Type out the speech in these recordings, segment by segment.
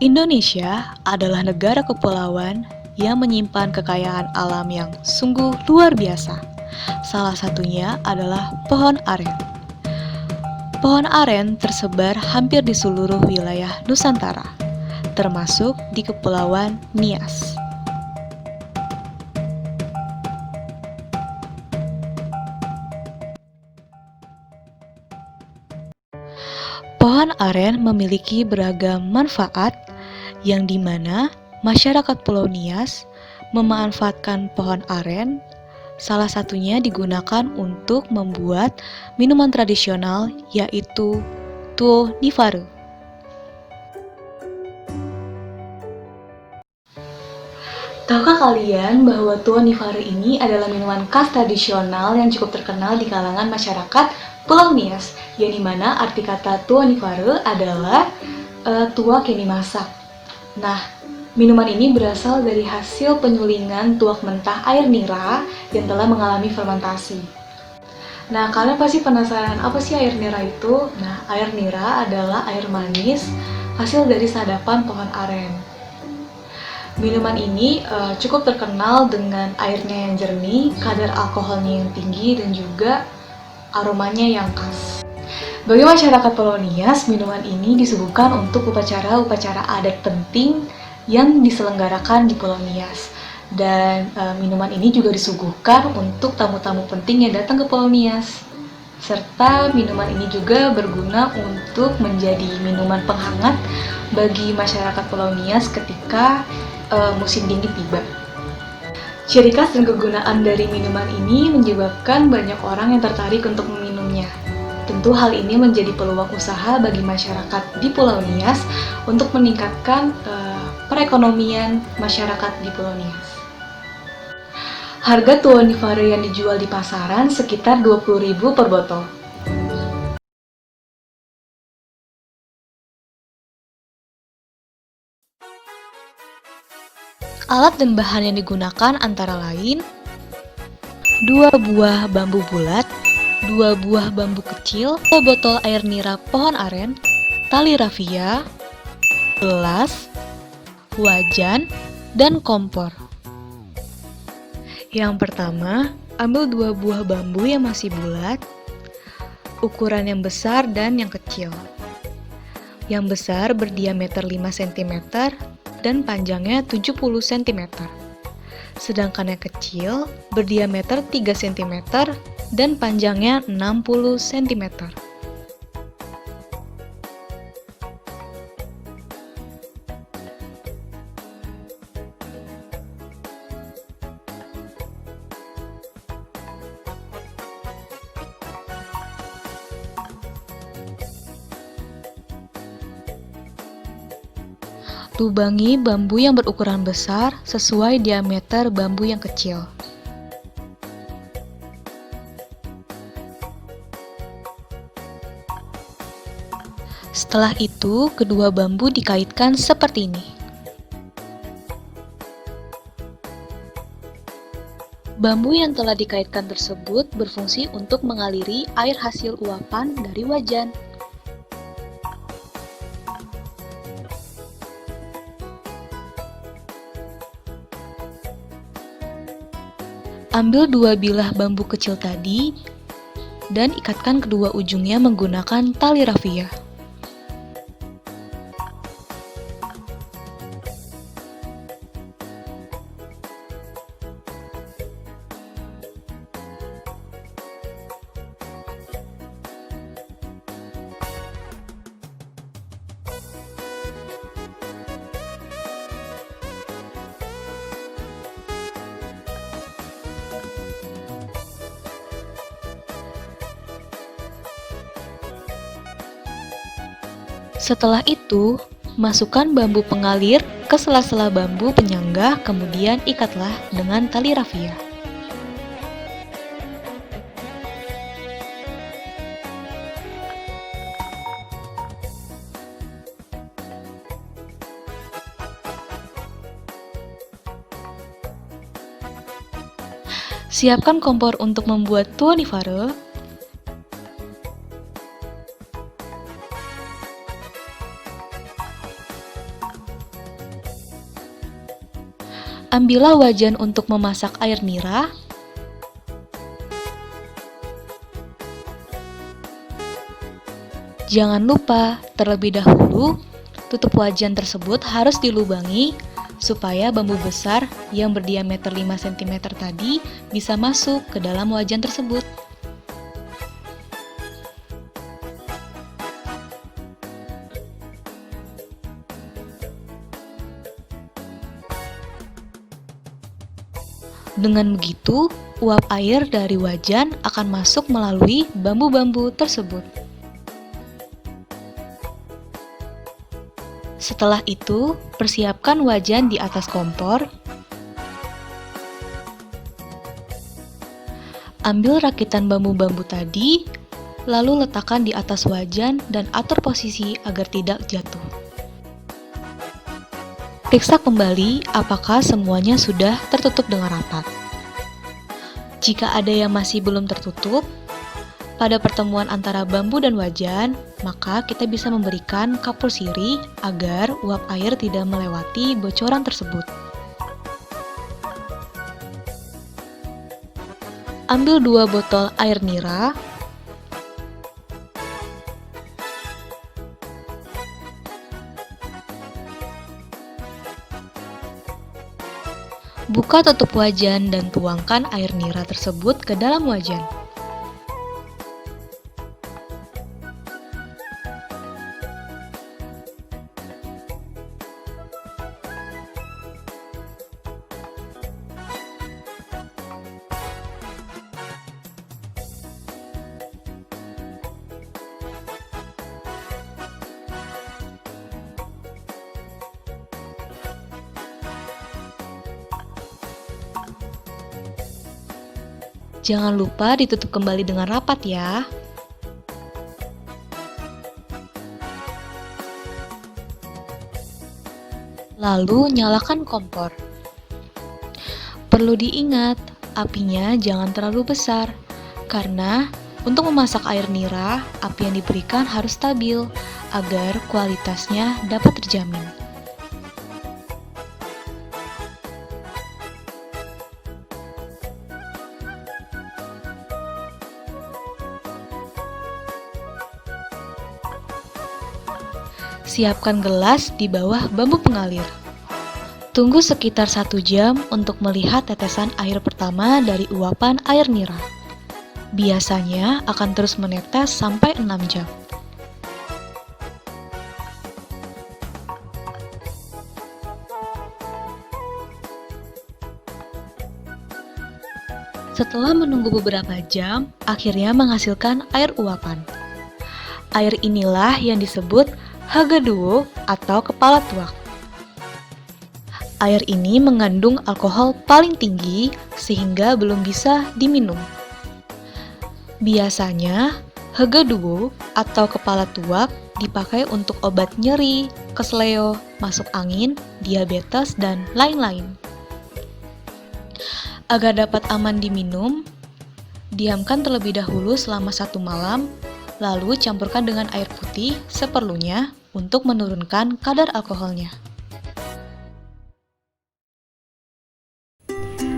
Indonesia adalah negara kepulauan yang menyimpan kekayaan alam yang sungguh luar biasa. Salah satunya adalah pohon aren. Pohon aren tersebar hampir di seluruh wilayah Nusantara, termasuk di Kepulauan Nias. Pohon aren memiliki beragam manfaat yang dimana masyarakat Pulau Nias memanfaatkan pohon aren, salah satunya digunakan untuk membuat minuman tradisional yaitu tuo nivaru. Tahukah kalian bahwa tuo nivaru ini adalah minuman khas tradisional yang cukup terkenal di kalangan masyarakat Pulau Nias, yang dimana arti kata tuo nivaru adalah tuak yang dimasak. Nah, minuman ini berasal dari hasil penyulingan tuak mentah air nira yang telah mengalami fermentasi. Nah, kalian pasti penasaran apa sih air nira itu? Nah, air nira adalah air manis hasil dari sadapan pohon aren. Minuman ini cukup terkenal dengan airnya yang jernih, kadar alkoholnya yang tinggi, dan juga aromanya yang khas. Bagi masyarakat Pulau Nias, minuman ini disuguhkan untuk upacara-upacara adat penting yang diselenggarakan di Pulau Nias. Dan minuman ini juga disuguhkan untuk tamu-tamu penting yang datang ke Pulau Nias. Serta minuman ini juga berguna untuk menjadi minuman penghangat bagi masyarakat Pulau Nias ketika musim dingin tiba. Ciri khas dan kegunaan dari minuman ini menyebabkan banyak orang yang tertarik untuk meminumnya. Tentu hal ini menjadi peluang usaha bagi masyarakat di Pulau Nias untuk meningkatkan perekonomian masyarakat di Pulau Nias. Harga tuo nivaru yang dijual di pasaran sekitar 20.000 per botol. Alat dan bahan yang digunakan antara lain 2 buah bambu bulat, 2 buah bambu kecil, 2 botol air nira pohon aren, tali rafia, gelas, wajan, dan kompor. Yang pertama, ambil 2 buah bambu yang masih bulat, ukuran yang besar dan yang kecil. Yang besar berdiameter 5 cm dan panjangnya 70 cm. Sedangkan yang kecil berdiameter 3 cm dan panjangnya 60 cm. Lubangi bambu yang berukuran besar sesuai diameter bambu yang kecil. Setelah itu, kedua bambu dikaitkan seperti ini. Bambu yang telah dikaitkan tersebut berfungsi untuk mengaliri air hasil uapan dari wajan. Ambil 2 bilah bambu kecil tadi dan ikatkan kedua ujungnya menggunakan tali rafia. Setelah itu, masukkan bambu pengalir ke sela-sela bambu penyangga, kemudian ikatlah dengan tali rafia. Siapkan kompor untuk membuat tuo nivaru. Ambillah wajan untuk memasak air nira. Jangan lupa, terlebih dahulu, tutup wajan tersebut harus dilubangi supaya bambu besar yang berdiameter 5 cm tadi bisa masuk ke dalam wajan tersebut. Dengan begitu, uap air dari wajan akan masuk melalui bambu-bambu tersebut. Setelah itu, persiapkan wajan di atas kompor. Ambil rakitan bambu-bambu tadi, lalu letakkan di atas wajan dan atur posisi agar tidak jatuh. Periksa kembali apakah semuanya sudah tertutup dengan rapat. Jika ada yang masih belum tertutup, pada pertemuan antara bambu dan wajan, maka kita bisa memberikan kapur sirih agar uap air tidak melewati bocoran tersebut. Ambil 2 botol air nira. Buka tutup wajan dan tuangkan air nira tersebut ke dalam wajan. Jangan lupa ditutup kembali dengan rapat ya. Lalu nyalakan kompor. Perlu diingat, apinya jangan terlalu besar, karena untuk memasak air nira, api yang diberikan harus stabil agar kualitasnya dapat terjamin. Siapkan gelas di bawah bambu pengalir. Tunggu sekitar 1 jam untuk melihat tetesan air pertama dari uapan air nira. Biasanya akan terus menetes sampai 6 jam. Setelah menunggu beberapa jam, akhirnya menghasilkan air uapan. Air inilah yang disebut H2O atau kepala tuak. Air ini mengandung alkohol paling tinggi sehingga belum bisa diminum. Biasanya, H2O atau kepala tuak dipakai untuk obat nyeri, kesleo, masuk angin, diabetes, dan lain-lain. Agar dapat aman diminum, diamkan terlebih dahulu selama 1 malam. Lalu campurkan dengan air putih seperlunya untuk menurunkan kadar alkoholnya.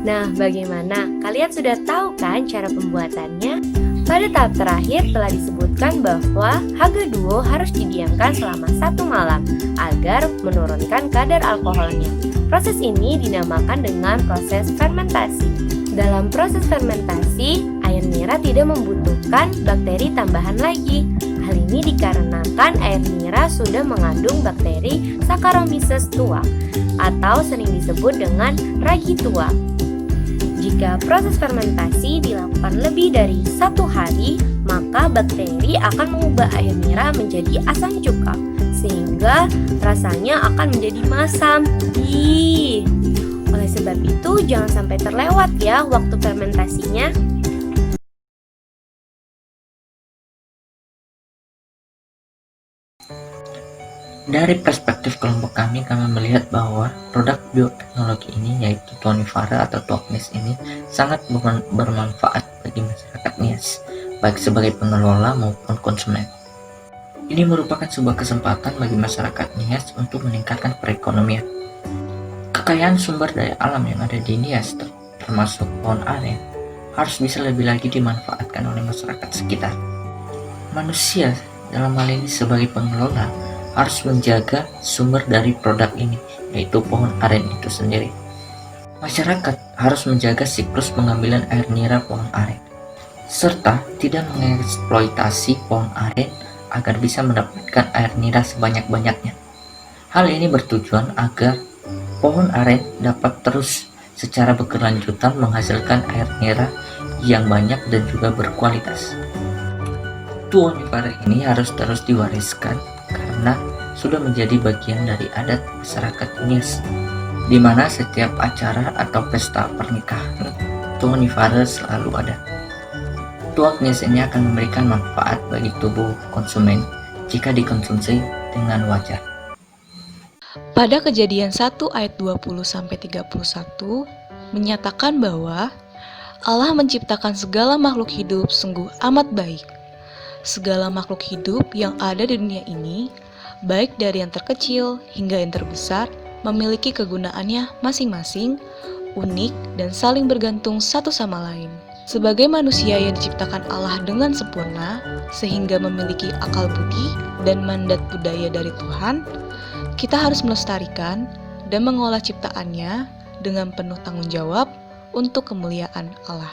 Nah, bagaimana? Kalian sudah tahu kan cara pembuatannya? Pada tahap terakhir telah disebutkan bahwa H2O harus didiamkan selama 1 malam agar menurunkan kadar alkoholnya. Proses ini dinamakan dengan proses fermentasi. Dalam proses fermentasi, air nira tidak membutuhkan bakteri tambahan lagi. Hal ini dikarenakan air nira sudah mengandung bakteri Saccharomyces tuak atau sering disebut dengan ragi tuak. Jika proses fermentasi dilakukan lebih dari 1 hari, maka bakteri akan mengubah air nira menjadi asam cuka, sehingga rasanya akan menjadi masam. Oleh sebab itu, jangan sampai terlewat ya waktu fermentasinya. Dari perspektif kelompok kami melihat bahwa produk bioteknologi ini, yaitu Tuanifara atau Tuakmes ini, sangat bermanfaat bagi masyarakat Nias, baik sebagai pengelola maupun konsumen. Ini merupakan sebuah kesempatan bagi masyarakat Nias untuk meningkatkan perekonomian. Kekayaan sumber daya alam yang ada di Nias, termasuk pohon aren, harus bisa lebih lagi dimanfaatkan oleh masyarakat sekitar. Manusia dalam hal ini sebagai pengelola harus menjaga sumber dari produk ini, yaitu pohon aren itu sendiri. Masyarakat harus menjaga siklus pengambilan air nira pohon aren, serta tidak mengeksploitasi pohon aren agar bisa mendapatkan air nira sebanyak-banyaknya. Hal ini bertujuan agar pohon aren dapat terus secara berkelanjutan menghasilkan air nira yang banyak dan juga berkualitas. Tuonifara ini harus terus diwariskan karena sudah menjadi bagian dari adat masyarakat Nias, di mana setiap acara atau pesta pernikahan tuonifara selalu ada. Tuak Nias ini akan memberikan manfaat bagi tubuh konsumen jika dikonsumsi dengan wajar. Pada Kejadian 1 ayat 20-31 menyatakan bahwa Allah menciptakan segala makhluk hidup sungguh amat baik. Segala makhluk hidup yang ada di dunia ini, baik dari yang terkecil hingga yang terbesar, memiliki kegunaannya masing-masing, unik dan saling bergantung satu sama lain. Sebagai manusia yang diciptakan Allah dengan sempurna, sehingga memiliki akal budi dan mandat budaya dari Tuhan, kita harus melestarikan dan mengolah ciptaannya dengan penuh tanggung jawab untuk kemuliaan Allah.